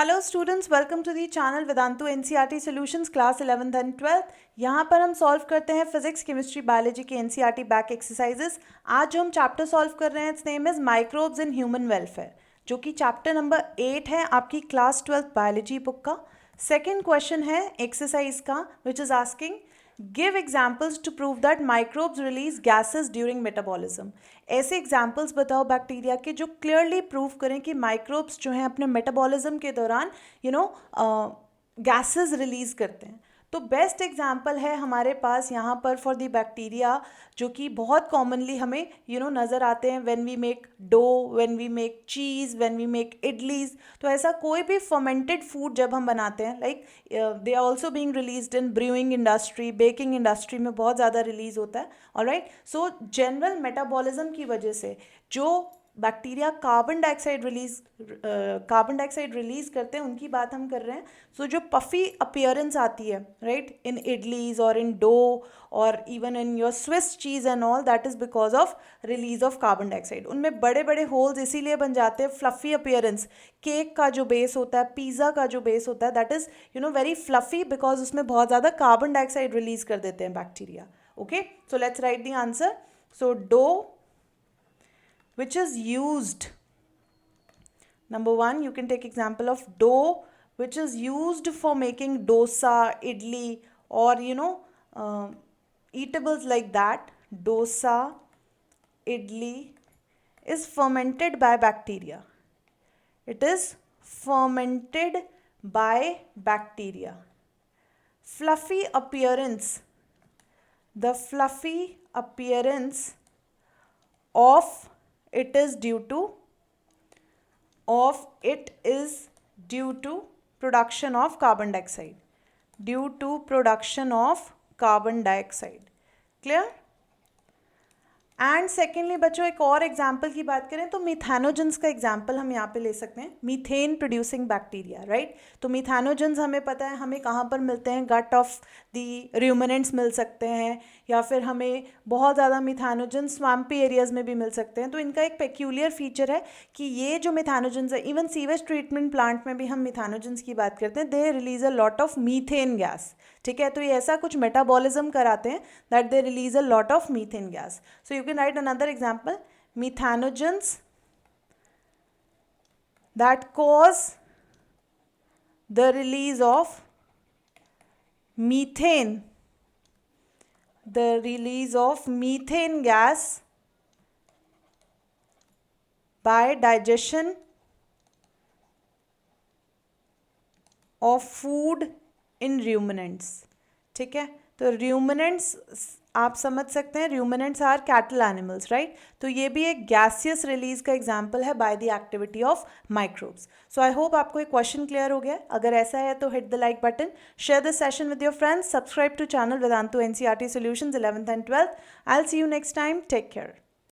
Hello students, welcome to the channel Vedantu NCERT solutions class 11th and 12th। यहाँ पर हम solve करते हैं फिजिक्स, केमिस्ट्री, बायोलॉजी के एनसीईआरटी बैक एक्सरसाइजेस। आज जो हम चैप्टर सॉल्व कर रहे हैं it's name is microbes in human welfare, जो कि चैप्टर नंबर 8 है आपकी क्लास 12th बायोलॉजी बुक का। सेकेंड क्वेश्चन है एक्सरसाइज का which is asking give examples to prove that microbes release gases during metabolism. ऐसे एग्जाम्पल्स बताओ बैक्टीरिया के जो क्लियरली प्रूव करें कि माइक्रोब्स जो हैं अपने मेटाबॉलिज्म के दौरान गैसेज रिलीज करते हैं। तो बेस्ट एग्जाम्पल है हमारे पास यहाँ पर फॉर दी बैक्टीरिया, जो कि बहुत कॉमनली हमें नज़र आते हैं when we make dough, when we make cheese, when we make idlis. तो ऐसा कोई भी फर्मेंटेड फूड जब हम बनाते हैं, like they are also being released in brewing industry, baking industry में बहुत ज़्यादा रिलीज होता है। ऑलराइट, सो जनरल मेटाबॉलिज्म की वजह से जो बैक्टीरिया कार्बन डाइऑक्साइड रिलीज करते हैं उनकी बात हम कर रहे हैं। सो जो पफी अपीयरेंस आती है राइट इन इडलीज और इन डो और even in your Swiss cheese and all, that is because of release of carbon dioxide. उनमें बड़े बड़े होल्स इसीलिए बन जाते हैं, फ्लफी अपीयरेंस। केक का जो बेस होता है, पिज़्ज़ा का जो बेस होता है, that is very fluffy because उसमें बहुत ज़्यादा कार्बन डाइऑक्साइड रिलीज कर देते हैं bacteria. Okay, so let's write the answer. So do which is used, number one you can take example of dough which is used for making dosa, idli or eatables like that. Dosa, idli is fermented by bacteria. It is fermented by bacteria. Fluffy appearance, the fluffy appearance of it is due to production of carbon dioxide, due to production of carbon dioxide. Clear? And secondly बच्चों, एक और example की बात करें तो methanogens का example हम यहाँ पे ले सकते हैं। Methane producing bacteria, right. तो मिथेनोजेंस हमें पता है हमें कहाँ पर मिलते हैं, गट ऑफ दी र्यूमिनेंट्स मिल सकते हैं, या फिर हमें बहुत ज़्यादा मिथेनोजेंस स्वाम्पी एरियाज में भी मिल सकते हैं। तो इनका एक पेक्यूलियर फीचर है कि ये जो मिथेनोजेंस है, इवन सीवेज ट्रीटमेंट प्लांट में भी हम मिथेनोजेंस की बात करते हैं, they release a lot of methane gas. ठीक है, तो ये ऐसा कुछ मेटाबॉलिज्म कराते हैं that they release a lot of methane gas. So you can write another example, methanogens that cause the release of methane, the release of methane gas by digestion of food in ruminants. ठीक है, तो ruminants आप समझ सकते हैं, ruminants are cattle animals, right. तो ये भी एक गैसियस रिलीज का एग्जाम्पल है by the activity of microbes. So I hope आपको एक क्वेश्चन क्लियर हो गया। अगर ऐसा है तो hit the like button, share this session with your friends, subscribe to channel Vedantu NCERT solutions 11th and 12th। I will see you next time, take care.